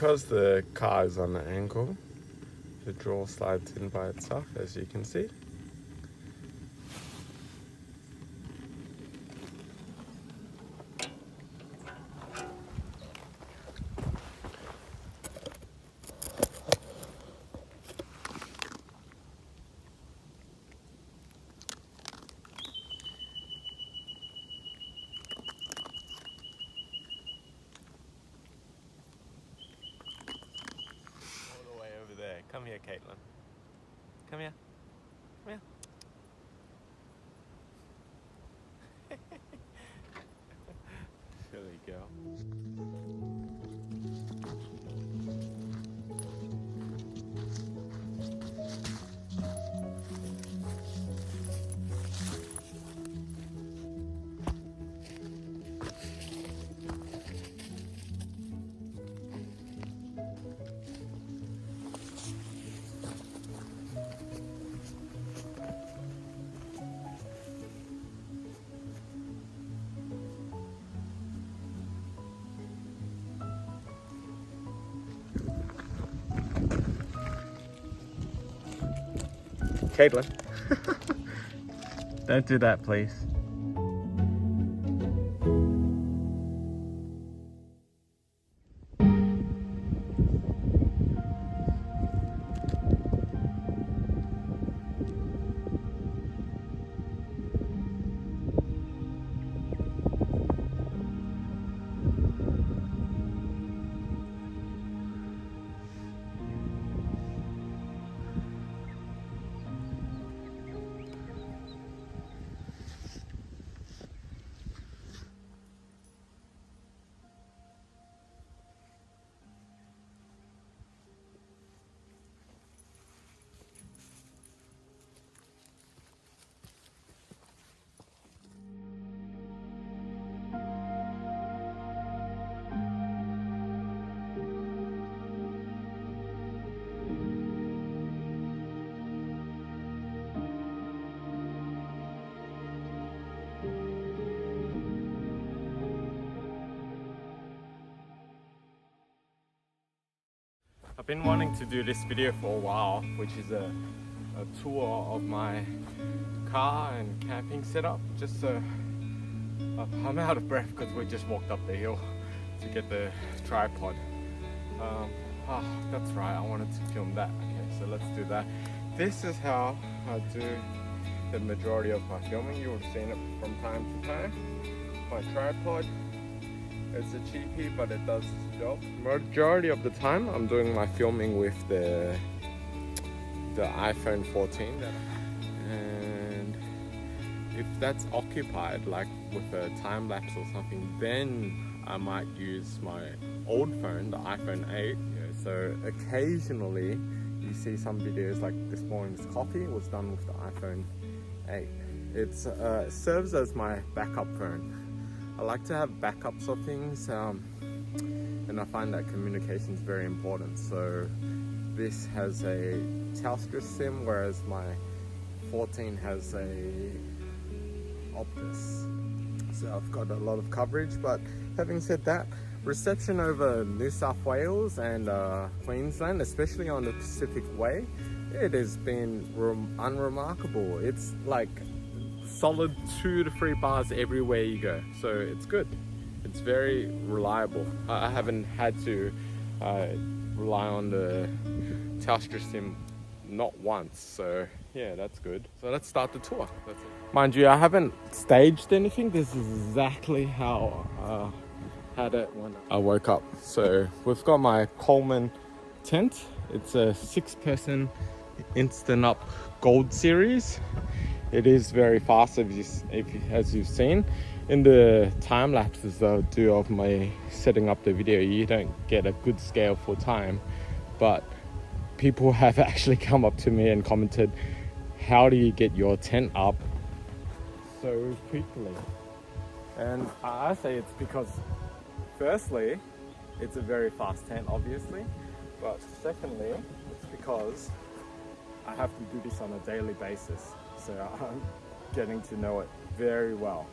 because the car is on an angle, the drawer slides in by itself, as you can see. All the way over there. Come here, Caitlin. Come here. Come here. Silly girl. Caitlin. Don't do that, please. I've been wanting to do this video for a while, which is a tour of my car and camping setup. Just I'm out of breath because we just walked up the hill to get the tripod. That's right, I wanted to film that. Okay, so let's do that. This is how I do the majority of my filming. You would have seen it from time to time. My tripod. It's a cheapie, but it does its job. Majority of the time, I'm doing my filming with the iPhone 14. And if that's occupied, like with a time lapse or something, then I might use my old phone, the iPhone 8. So occasionally, you see some videos like this morning's coffee was done with the iPhone 8. It serves as my backup phone. I like to have backups of things, and I find that communication is very important. So this has a Telstra SIM, whereas my 14 has a Optus. So I've got a lot of coverage. But having said that, reception over New South Wales and Queensland, especially on the Pacific Way, it has been unremarkable. It's like solid 2 to 3 bars everywhere you go, so it's good. It's very reliable. I haven't had to rely on the Telstra SIM not once, so yeah, that's good. So let's start the tour. That's it. Mind you, I haven't staged anything. This is exactly how I had it when I woke up. So we've got my Coleman tent. It's a 6-person Instant Up Gold Series. It is very fast, as you've seen. In the time lapses I do of my setting up the video, you don't get a good scale for time, but people have actually come up to me and commented, how do you get your tent up so quickly? And I say it's because, firstly, it's a very fast tent, obviously, but secondly, it's because I have to do this on a daily basis. So I'm getting to know it very well.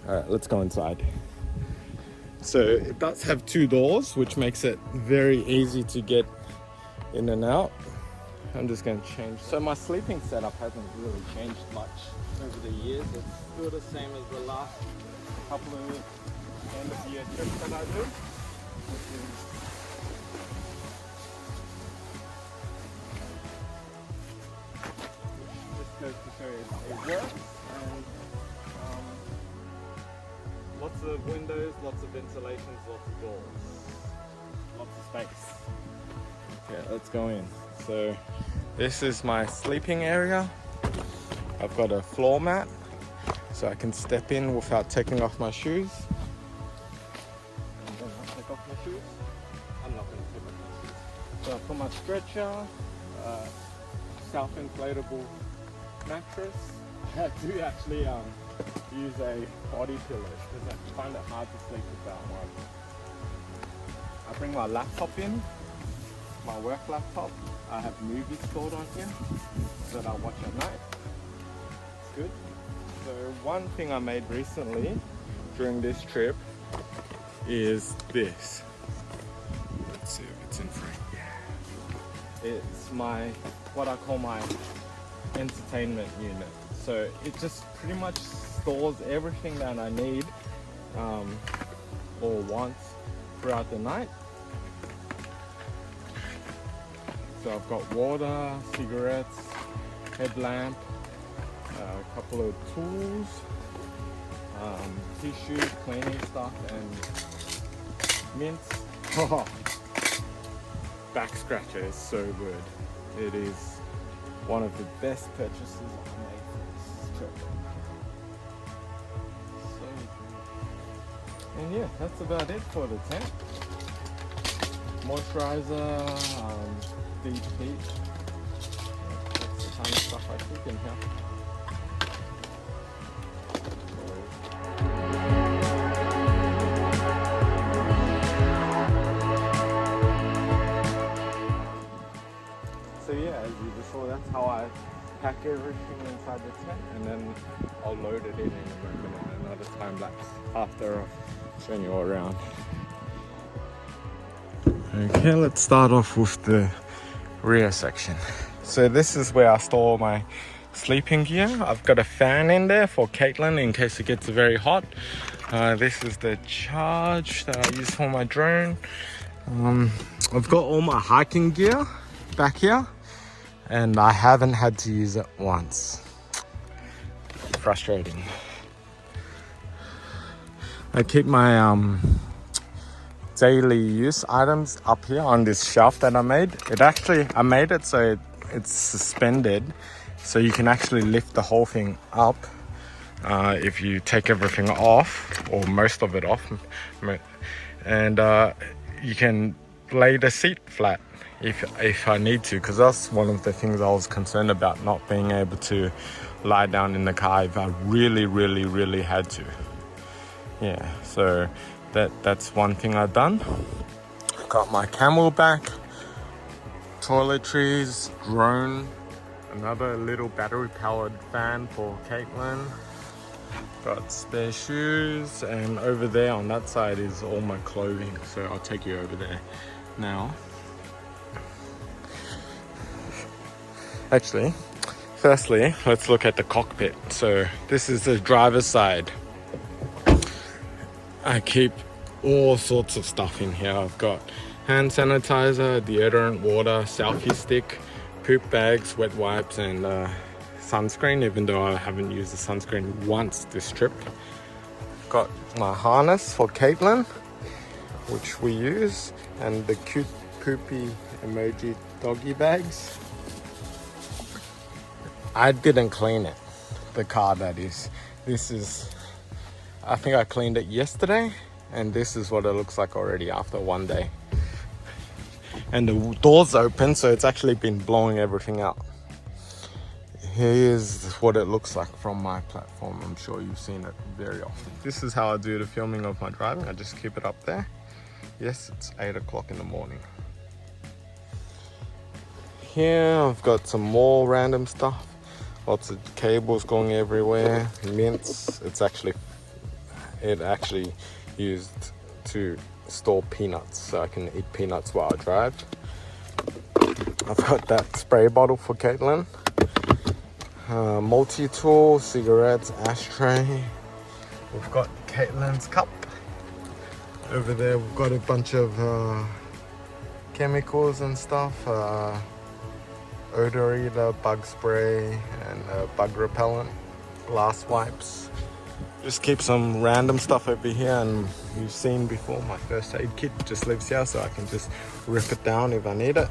All right, let's go inside. So it does have 2 doors, which makes it very easy to get in and out. I'm just going to change. So my sleeping setup hasn't really changed much over the years. It's still the same as the last couple of end of year trips that I do. Just goes to show you it works, and lots of windows, lots of ventilations, lots of doors, lots of space. Okay, let's go in. So this is my sleeping area. I've got a floor mat so I can step in without taking off my shoes. And then I'll take off my shoes. I'm not going to take off my shoes. So for my stretcher, self-inflatable mattress. I do actually use a body pillow because I find it hard to sleep without one. I bring my laptop in, my work laptop. I have movies stored on here that I watch at night. It's good. So one thing I made recently during this trip is this. Let's see if it's in frame. It's what I call my entertainment unit. So it just pretty much stores everything that I need or want throughout the night. So I've got water, cigarettes, headlamp, a couple of tools, tissue, cleaning stuff, and mints. Oh, back scratcher is so good. It is one of the best purchases I made for this trip. So good. And yeah, that's about it for the tent. Moisturizer, deep heat. That's the kind of stuff I took in here. So yeah, as you just saw, that's how I pack everything inside the tent, and then I'll load it in a moment and another time lapse after I've shown you all around. Okay, let's start off with the rear section. So this is where I store my sleeping gear. I've got a fan in there for Caitlin in case it gets very hot. This is the charge that I use for my drone. I've got all my hiking gear back here, and I haven't had to use it once. Frustrating. I keep my daily use items up here on this shelf that I made. I made it so it's suspended, so you can actually lift the whole thing up if you take everything off, or most of it off, and you can lay the seat flat if I need to, because that's one of the things I was concerned about, not being able to lie down in the car if I really had to. Yeah, so that's one thing I've done. I've got my Camelback, toiletries, drone, another little battery powered fan for Caitlin, got spare shoes, and over there on that side is all my clothing, so I'll take you over there now. Actually, firstly, let's look at the cockpit. So this is the driver's side. I keep all sorts of stuff in here. I've got hand sanitizer, deodorant, water, selfie stick, poop bags, wet wipes, and sunscreen, even though I haven't used the sunscreen once this trip. Got my harness for Caitlin, which we use, and the cute poopy emoji doggy bags. I didn't clean it, the car that is. I think I cleaned it yesterday, and this is what it looks like already after one day. And the door's open, so it's actually been blowing everything out. Here's what it looks like from my platform. I'm sure you've seen it very often. This is how I do the filming of my driving. I just keep it up there. Yes, it's 8 o'clock in the morning. Here I've got some more random stuff. Lots of cables going everywhere. Mints. It actually used to store peanuts so I can eat peanuts while I drive. I've got that spray bottle for Caitlin. Multi-tool, cigarettes, ashtray. We've got Caitlin's cup. Over there we've got a bunch of chemicals and stuff. Odor eater, bug spray, and bug repellent, glass wipes. Just keep some random stuff over here, and you've seen before my first aid kit just lives here, so I can just rip it down if I need it.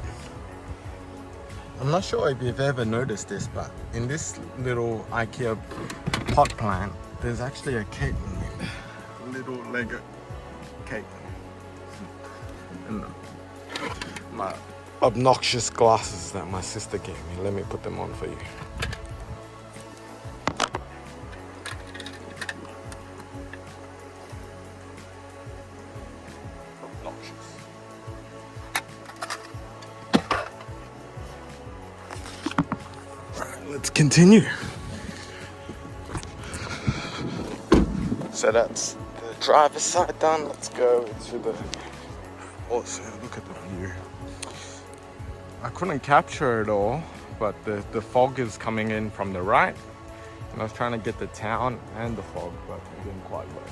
I'm not sure if you've ever noticed this, but in this little IKEA pot plant, there's actually a Caitlin in there. A little Lego Caitlin. And my obnoxious glasses that my sister gave me. Let me put them on for you. Obnoxious. Alright, let's continue. So that's the driver's side done. Let's go to the... Also, look at the view. I couldn't capture it all, but the fog is coming in from the right. And I was trying to get the town and the fog, but it didn't quite work.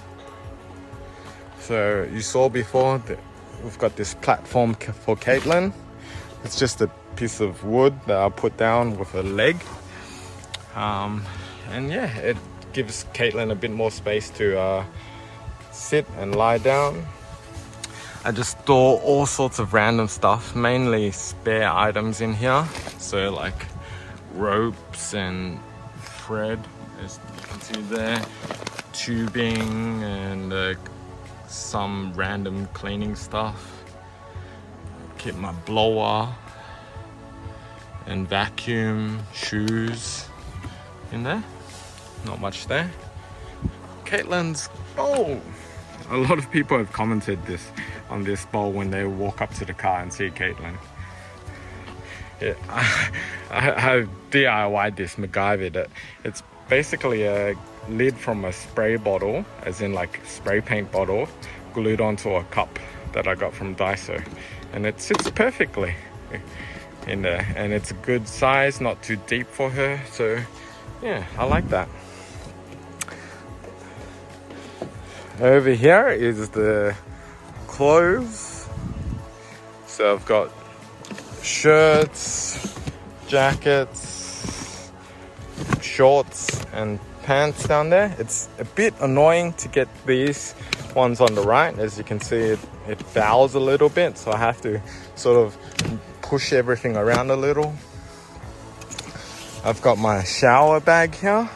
So you saw before that we've got this platform for Caitlin. It's just a piece of wood that I put down with a leg. And yeah, it gives Caitlin a bit more space to sit and lie down. I just store all sorts of random stuff, mainly spare items in here. So like ropes and thread, as you can see there, tubing and some random cleaning stuff. Keep my blower and vacuum, shoes in there. Not much there. Caitlin's bowl. A lot of people have commented this on this bowl when they walk up to the car and see Caitlin. Yeah, I DIY'd this, MacGyvered it. It's basically a lid from a spray bottle, as in like spray paint bottle, glued onto a cup that I got from Daiso. And it sits perfectly in there. And it's a good size, not too deep for her. So yeah, I like that. Over here is the clothes. So I've got shirts, jackets, shorts and pants down there. It's a bit annoying to get these ones on the right. As you can see, it bows a little bit, so I have to sort of push everything around a little. I've got my shower bag here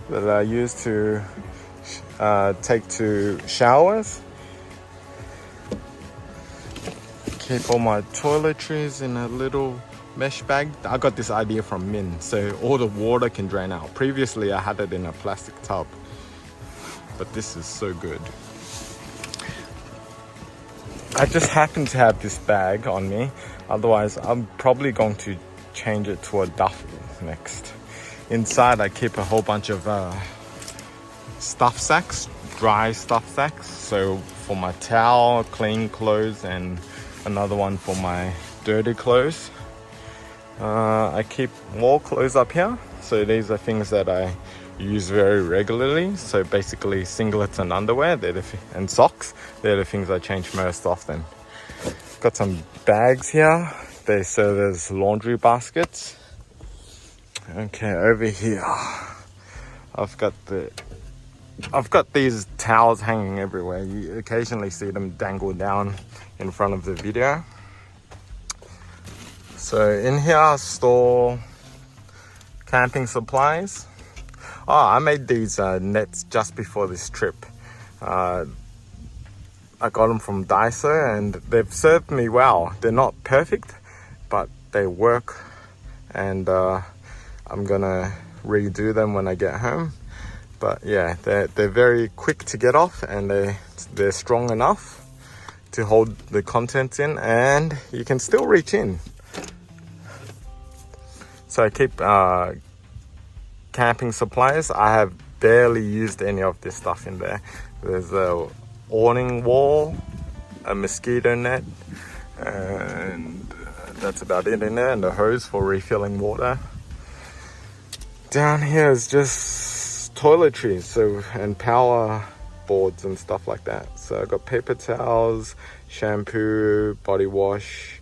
that I use to take to showers. Keep all my toiletries in a little mesh bag. I got this idea from Min, so all the water can drain out. Previously I had it in a plastic tub, but this is so good. I just happen to have this bag on me, otherwise I'm probably going to change it to a duffel next. Inside I keep a whole bunch of stuff sacks, dry stuff sacks, so for my towel, clean clothes, and another one for my dirty clothes. I keep more clothes up here, so these are things that I use very regularly. So basically singlets and underwear, and socks, they're the things I change most often. Got some bags here, they serve as laundry baskets. Okay, over here I've got these towels hanging everywhere. You occasionally see them dangle down in front of the video. So in here I store camping supplies. Oh, I made these nets just before this trip. I got them from Daiso and they've served me well. They're not perfect, but they work, and I'm gonna redo them when I get home. But yeah, they're very quick to get off, and they're strong enough to hold the contents in, and you can still reach in. So I keep camping supplies. I have barely used any of this stuff in there. There's awning wall, a mosquito net, and that's about it in there, and a hose for refilling water. Down here is just toiletries, and power boards and stuff like that. So I've got paper towels, shampoo, body wash,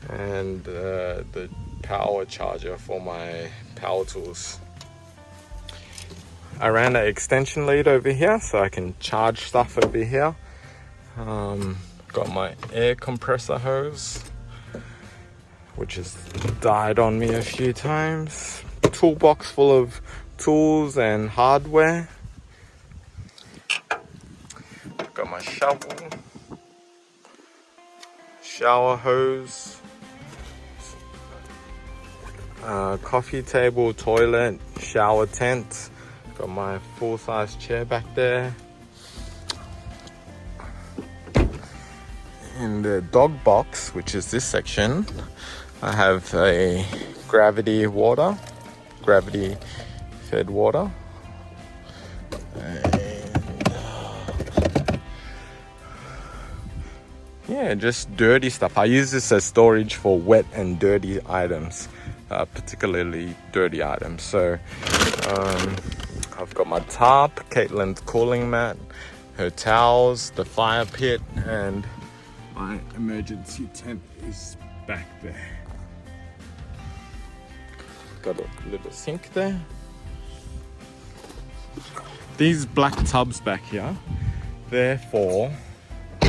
and the power charger for my power tools. I ran an extension lead over here so I can charge stuff over here. Got my air compressor hose, which has died on me a few times. Toolbox full of tools and hardware. Got my shovel, shower hose, coffee table, toilet, shower tent. Got my full-size chair back there. In the dog box, which is this section, I have a gravity fed water. Yeah, just dirty stuff. I use this as storage for wet and dirty items, particularly dirty items. So I've got my tarp, Caitlin's cooling mat, her towels, the fire pit, and my emergency tent is back there. Got a little sink there. These black tubs back here, they're for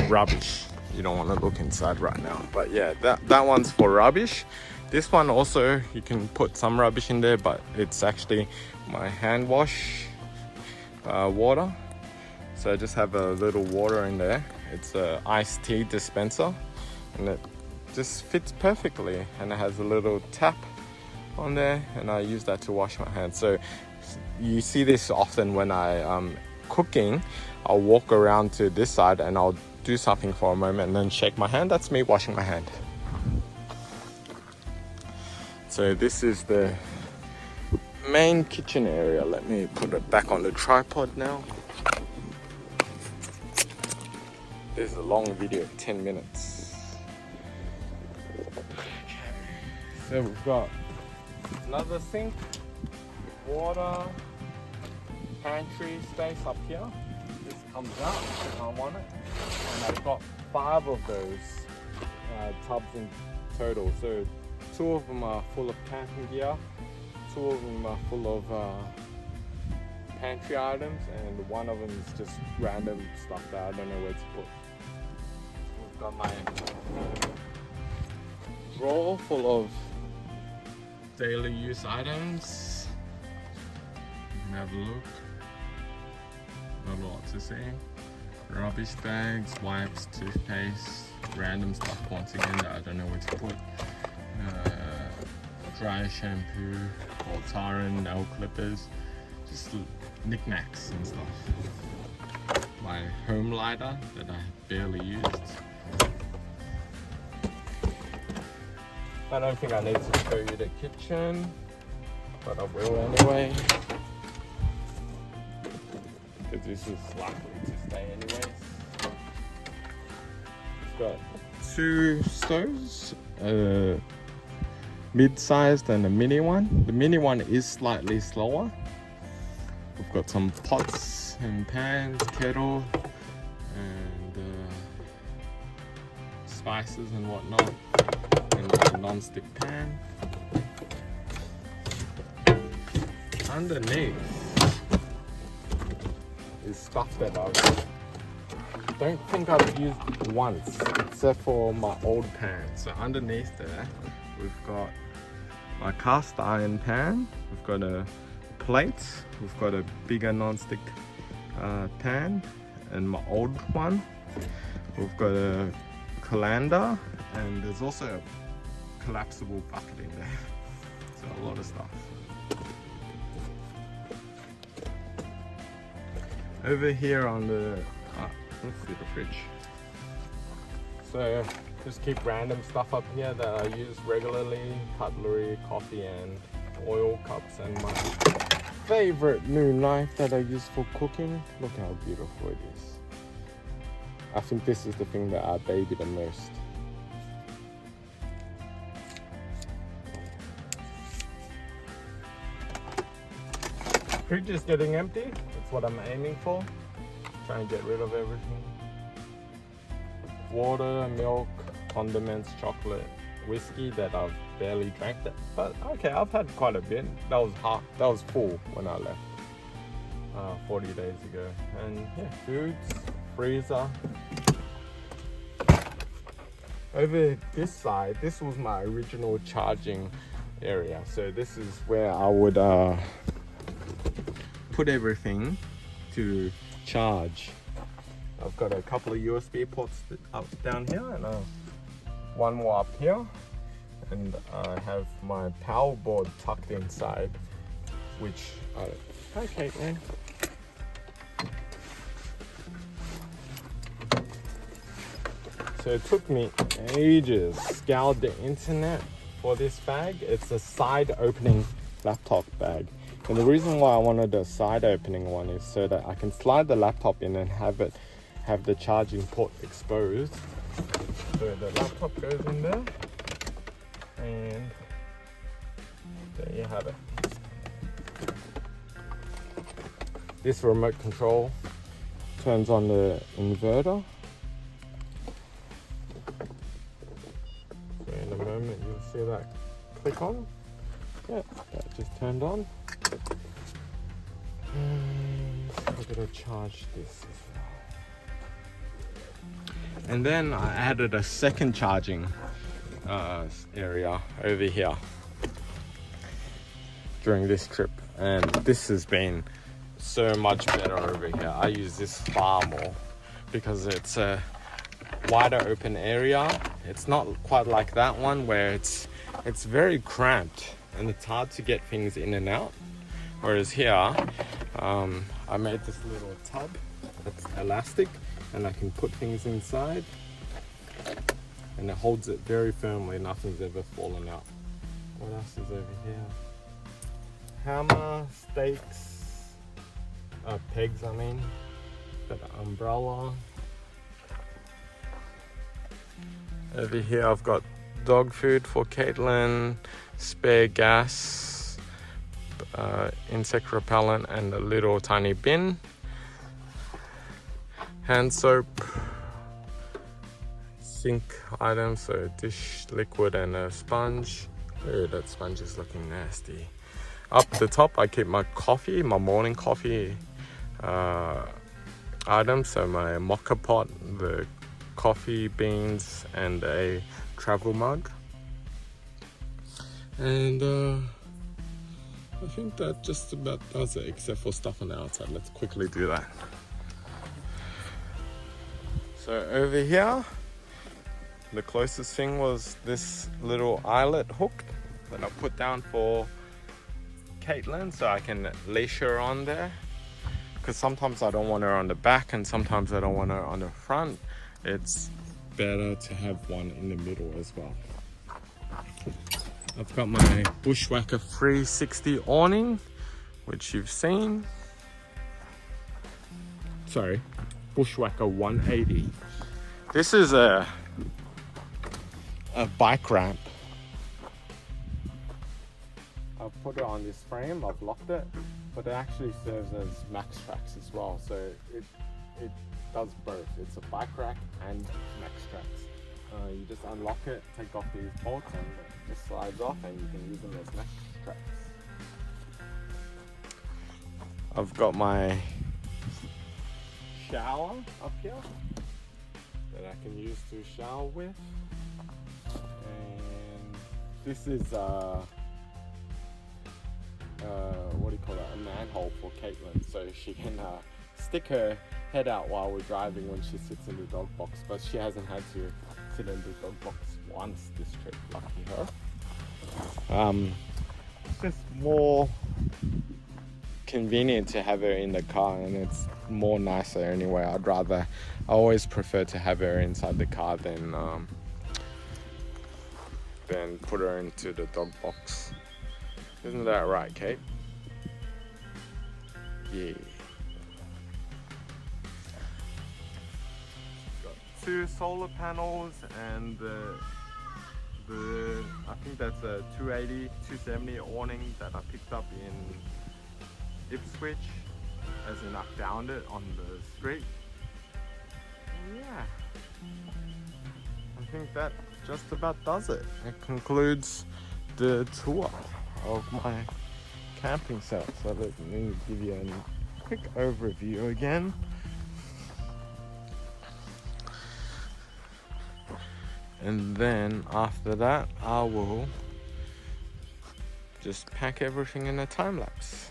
rubbish. You don't want to look inside right now, but yeah, that one's for rubbish. This one also, you can put some rubbish in there, but it's actually my hand wash water. So I just have a little water in there. It's a iced tea dispenser, and it just fits perfectly, and it has a little tap on there, and I use that to wash my hands. So you see this often when I'm cooking. I'll walk around to this side and I'll do something for a moment and then shake my hand. That's me washing my hand. So this is the main kitchen area. Let me put it back on the tripod now. This is a long video, 10 minutes. So we've got another sink, water, pantry space up here. This comes out if I want it. And I've got 5 of those tubs in total. So 2 of them are full of camping gear, 2 of them are full of pantry items, and 1 of them is just random stuff that I don't know where to put. We've got my drawer full of daily use items. You can have a look. Not a lot to see. Rubbish bags, wipes, toothpaste, random stuff once again that I don't know where to put. Dry shampoo, Voltaren, nail clippers, just knickknacks and stuff. My home lighter that I barely used. I don't think I need to show you the kitchen, but I will anyway. Because this is likely to stay anyways. It's got 2 stoves, a mid-sized and a mini one. The mini one is slightly slower. We've got some pots and pans, kettle, and spices and whatnot, and a non-stick pan. Underneath is stuff that I don't think I've used once, except for my old pan. So underneath there, we've got my cast iron pan, we've got a plate, we've got a bigger non-stick pan, and my old one. We've got a colander, and there's also a collapsible bucket in there. So a lot of stuff. Over here on the, let's see the fridge. So just keep random stuff up here that I use regularly, cutlery, coffee and oil cups, and my favorite new knife that I use for cooking. Look how beautiful it is. I think this is the thing that I baby the most. Fridge is getting empty. That's what I'm aiming for. Trying to get rid of everything. Water, milk, condiments, chocolate, whiskey that I've barely drank that. But okay, I've had quite a bit. That was full when I left 40 days ago. And yeah, foods, freezer. Over this side, this was my original charging area. So this is where I would put everything to charge. I've got a couple of USB ports up down here and one more up here. And I have my power board tucked inside, which hi Caitlin. So it took me ages, scoured the internet for this bag. It's a side opening laptop bag. And the reason why I wanted a side opening one is so that I can slide the laptop in and have the charging port exposed. So the laptop goes in there, and there you have it. This remote control turns on the inverter. So in a moment you'll see that click on. Yeah, that just turned on. And we're gonna charge this as well. And then I added a second charging area over here during this trip, and this has been so much better over here. I use this far more because it's a wider open area. It's not quite like that one where it's very cramped and it's hard to get things in and out. Whereas here, I made this little tub that's elastic and I can put things inside and it holds it very firmly. Nothing's ever fallen out. What else is over here? Hammer, stakes, pegs I mean. Got an umbrella. Over here I've got dog food for Caitlin, spare gas, insect repellent and a little tiny bin, hand soap, sink items, so dish liquid and a sponge. Oh, that sponge is looking nasty. Up the top I keep my coffee, my morning coffee items, so my mocha pot, the coffee beans and a travel mug. And I think that just about does it, except for stuff on the outside. Let's quickly do that. So over here, the closest thing was this little eyelet hook that I put down for Caitlin so I can leash her on there. Because sometimes I don't want her on the back and sometimes I don't want her on the front. It's better to have one in the middle as well. I've got my Bushwhacker 360 awning, which you've seen. Sorry, Bushwhacker 180. This is a bike ramp. I've put it on this frame, I've locked it, but it actually serves as max tracks as well. So it does both. It's a bike rack and max tracks. You just unlock it, take off these bolts, and it just slides off, and you can use them as max tracks. I've got my shower up here that I can use to shower with, and this is what do you call it? A manhole for Caitlin, so she can stick her head out while we're driving when she sits in the dog box. But she hasn't had to sit in the dog box once this trip, lucky her. It's just more convenient to have her in the car, and it's more nicer anyway. I always prefer to have her inside the car than put her into the dog box. Isn't that right, Kate? Yeah. 2 solar panels and I think that's a 280, 270 awning that I picked up in Ipswich, as in I found it on the street. Yeah, I think that just about does it. It concludes the tour of my camping set. So let me give you a quick overview again. And then after that, I will just pack everything in a time lapse.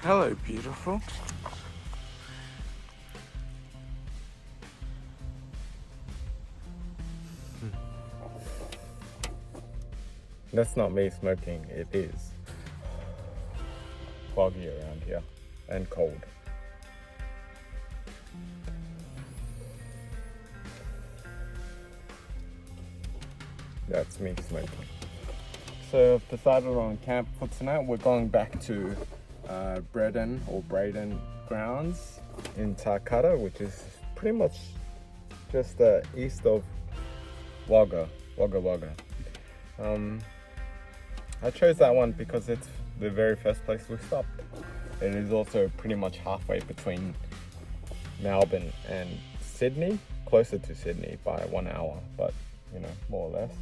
Hello, beautiful. That's not me smoking, it is foggy around here and cold. That's me smoking. So I've decided on camp for tonight. We're going back to Breaden grounds in Tarcutta, which is pretty much just east of Wagga. I chose that one because it's the very first place we stopped. It is also pretty much halfway between Melbourne and Sydney, closer to Sydney by 1 hour, but you know, more or less.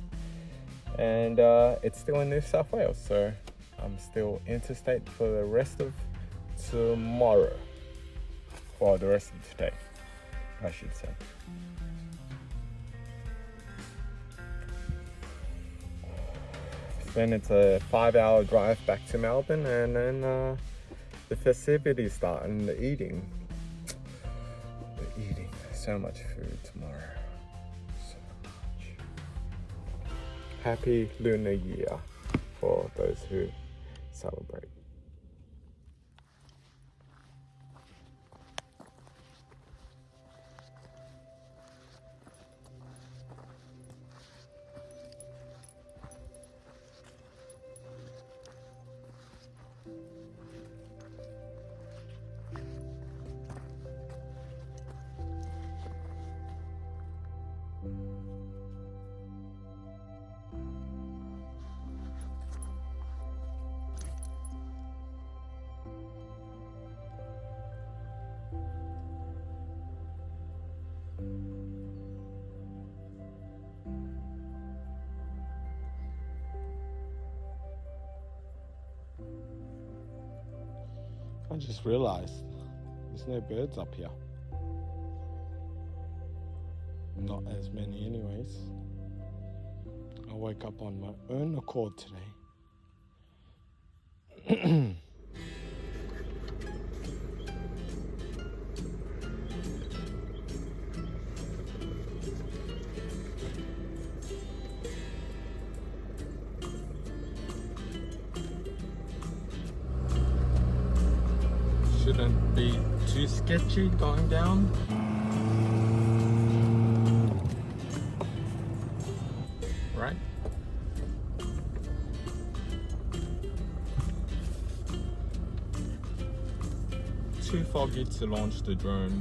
And it's still in New South Wales, so I'm still interstate for the rest of tomorrow, or the rest of today, I should say. Then it's a 5-hour drive back to Melbourne, and then the festivities start and the eating. So much food tomorrow. So much. Happy Lunar Year for those who celebrate. I just realized there's no birds up here. Not as many anyways. I woke up on my own accord today. Shouldn't be too sketchy going down. Right? Too foggy to launch the drone.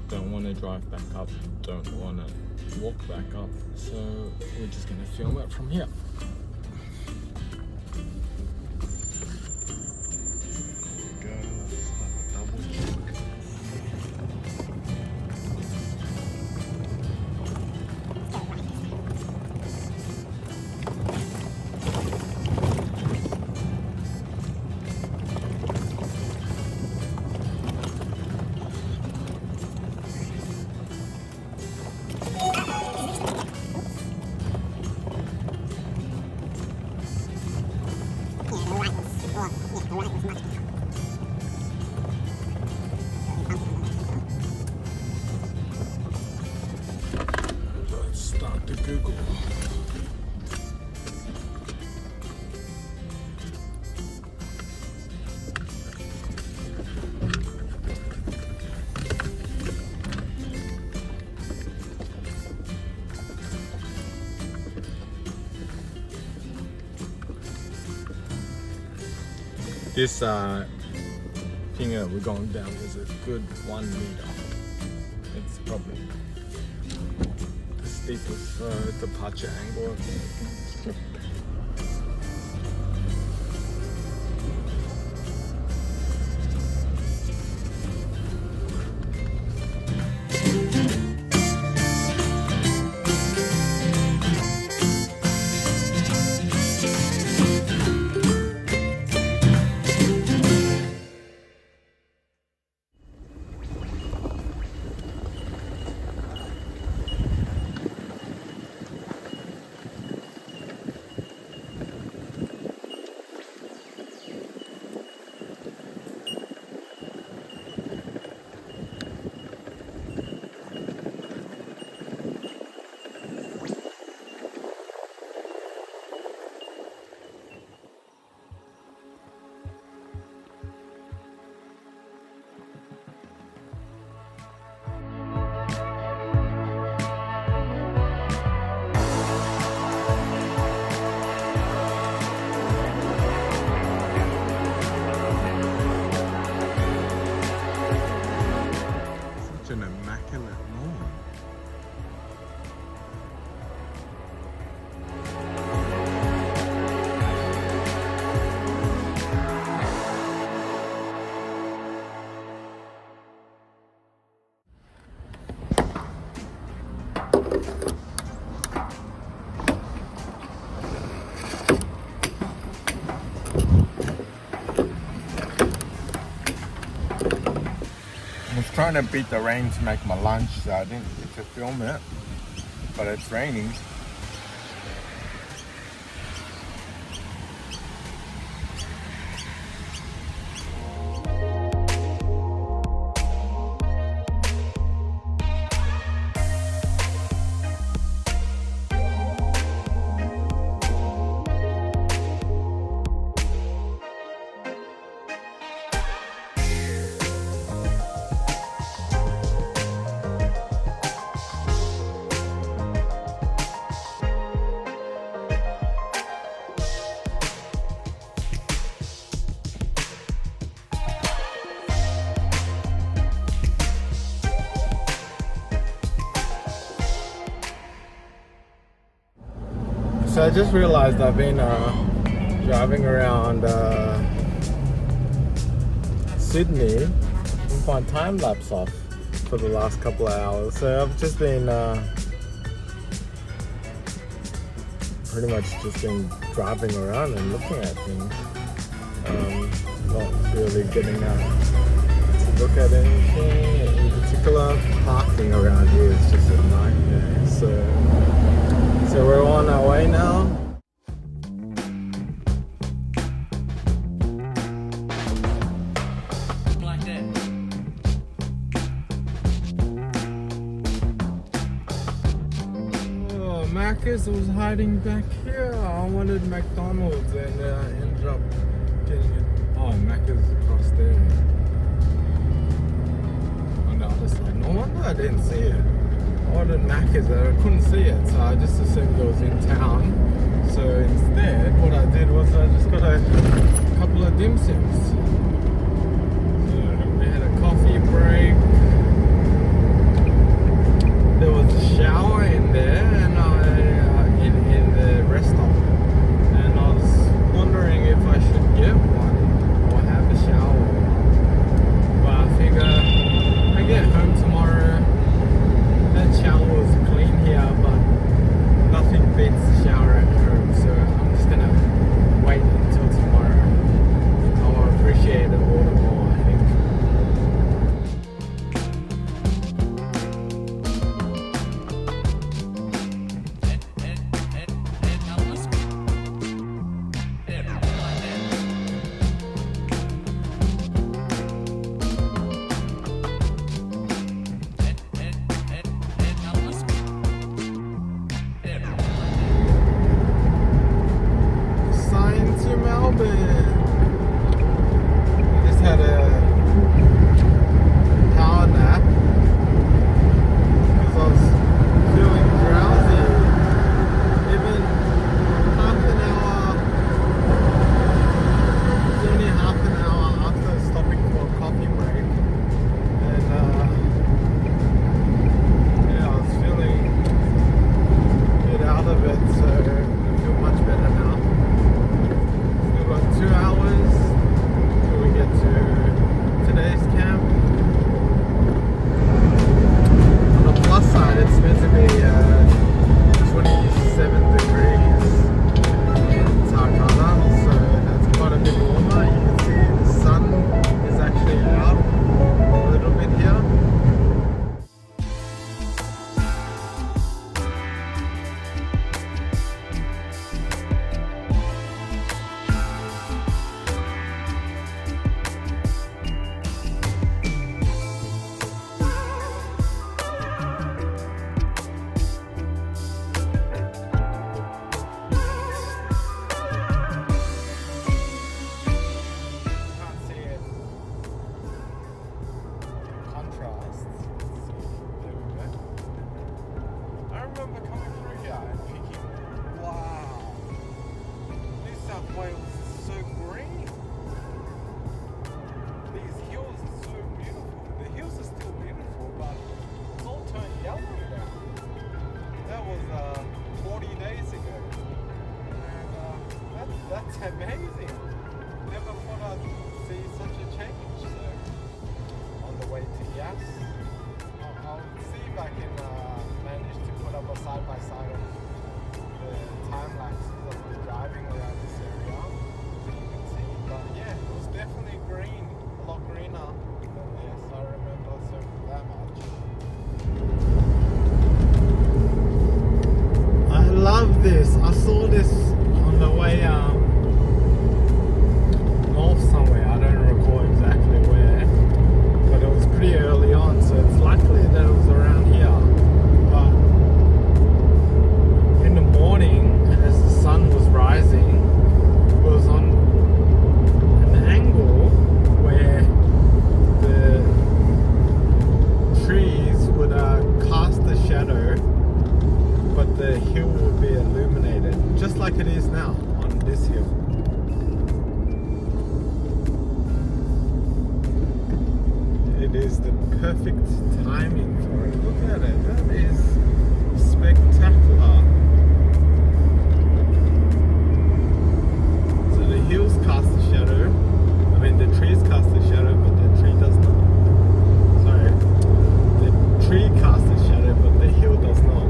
Don't want to drive back up. Don't want to walk back up. So we're just going to film it from here. This thing we're going down is a good 1 meter. It's probably the steepest departure angle, I think. An immaculate lawn. I was trying to beat the rain to make my lunch, so I didn't get to film it, but it's raining. So I just realized I've been driving around Sydney with my time lapse off for the last couple of hours. So I've just been pretty much just been driving around and looking at things. Not really getting out to look at anything in particular. Parking around here is just a nightmare. So we're on our way now. Like that. Oh, Macca's was hiding back here. I wanted McDonald's and ended up getting it. Oh, Macca's across there. On the other side. No wonder I didn't see it. I wanted Macca's, I couldn't see it, so I just assumed it was in town. So instead, what I did was I just got a couple of dim sims. So we had a coffee break. There was a shower in there, and in the restaurant. And I was wondering if I should get one or have a shower. But I figure I get home tomorrow. That shower was clean here, but nothing beats the shower at home, so I'm just gonna wait until tomorrow. I'll appreciate it all the more, I think. Half an It's amazing. Never thought I'd see such a change. So, on the way to Yas, I'll see if I can manage to put up a side-by-side of the time lapses of me driving around this area, so you can see. But yeah, it was definitely green, a lot greener than this. I remember so that much. I love this. I saw this on the way north somewhere. I don't recall exactly where, but it was pretty early on, so it's likely that it was around here. But in the morning, as the sun was rising, it was on an angle where the trees would cast a shadow, but the hill would be illuminated, just like it is now on this hill. It is the perfect timing for it. Look at it, that is spectacular. So the hills cast a shadow, I mean the trees cast a shadow, but the tree does not. Sorry, the tree casts a shadow, but the hill does not.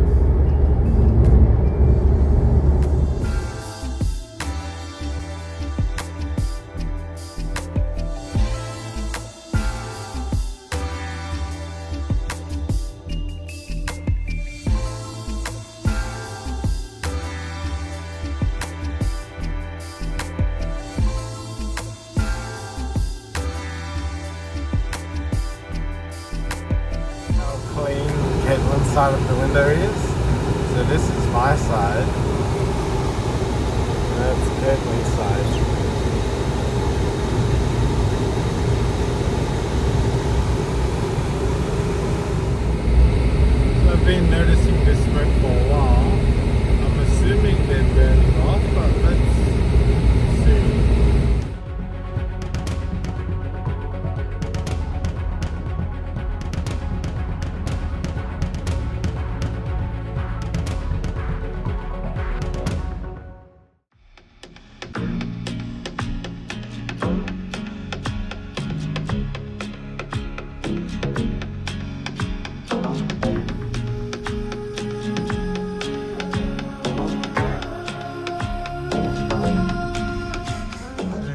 One side of the window is. So this is my side. That's Caitlin's side. So I've been noticing this smoke for a while. I'm assuming they're burning off, but let's see.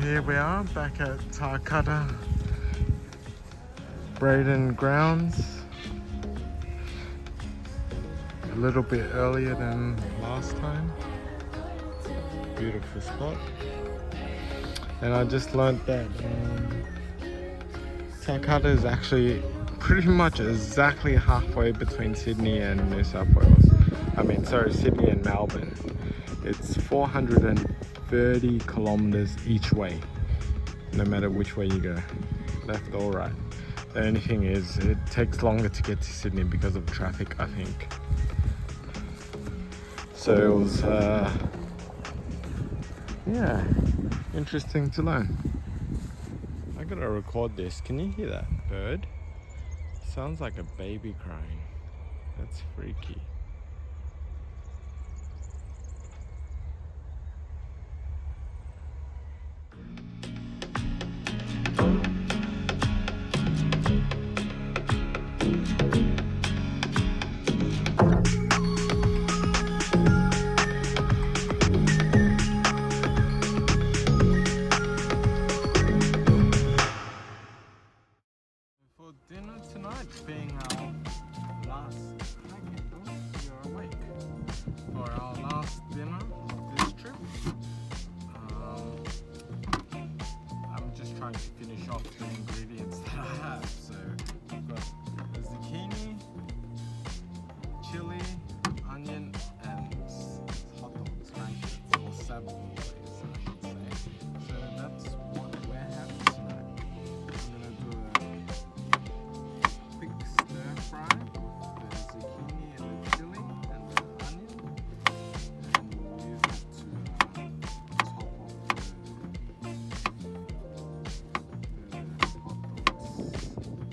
Here we are back at Tarcutta Breaden grounds. A little bit earlier than last time. Beautiful spot. And I just learnt that Tarcutta is actually pretty much exactly halfway between Sydney and New South Wales. I mean, sorry, Sydney and Melbourne. It's 430 kilometers each way, no matter which way you go, left or right. The only thing is, it takes longer to get to Sydney because of traffic, I think. So it was, yeah, interesting to learn. I gotta record this. Can you hear that bird? Sounds like a baby crying. That's freaky. For dinner tonight, being our last, you're awake, for our last dinner of this trip, I'm just trying to finish off the ingredients that I have. So I've got the zucchini, chili, onion, and hot dogs, right? Or savory, I should say. So that's what we're having tonight. I'm gonna do a quick stir fry with the zucchini and the chili and the onion, and we'll use it to top off the hot dogs.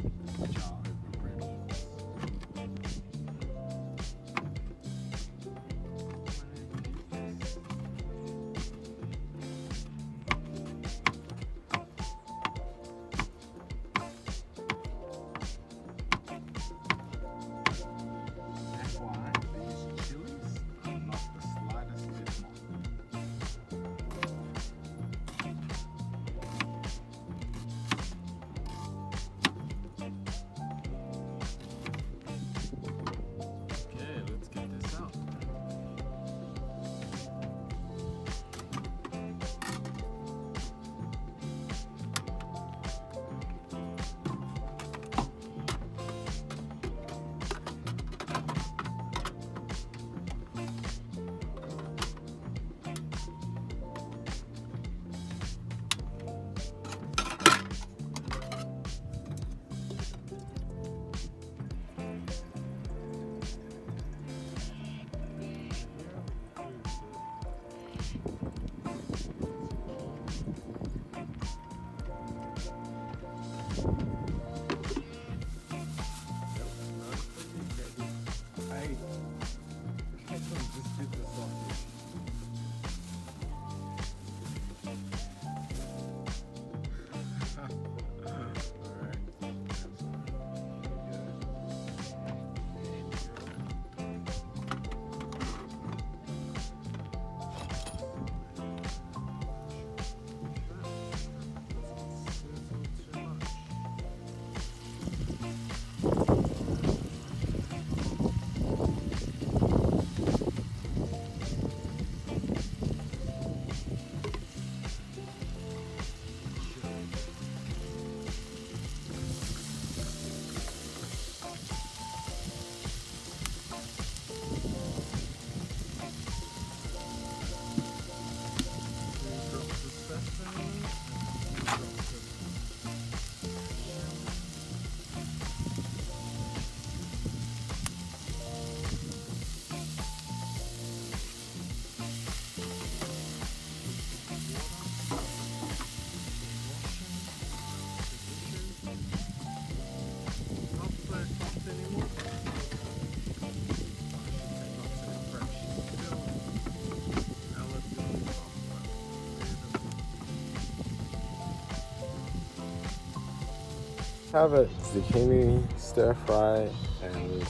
Have it zucchini, stir fry, and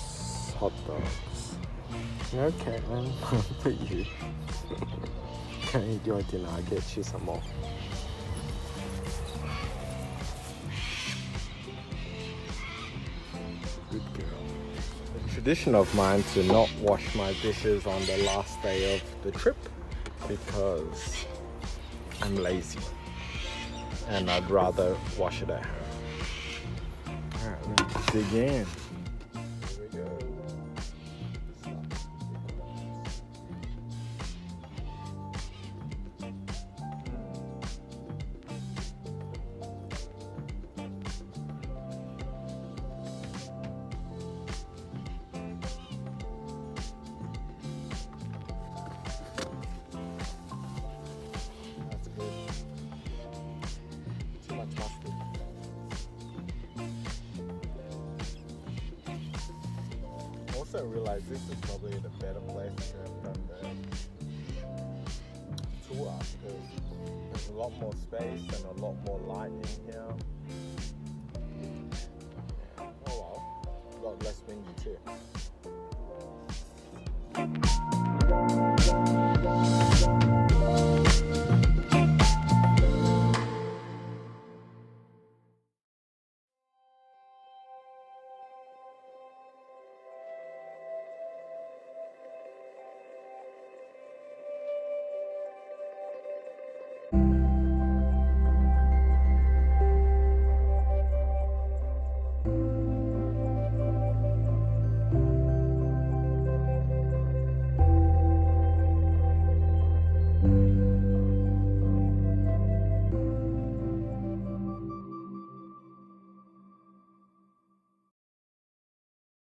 hot dogs. Okay, man. Put you. Can't eat your dinner. I'll get you some more. Good girl. A tradition of mine to not wash my dishes on the last day of the trip because I'm lazy and I'd rather wash it at home. Alright, let's dig in. Here we go. That's good. Too much mustard. Also realized this is probably the better place to have done the tour because there's a lot more space and a lot more light in here. Yeah. Oh well, a lot less windy too.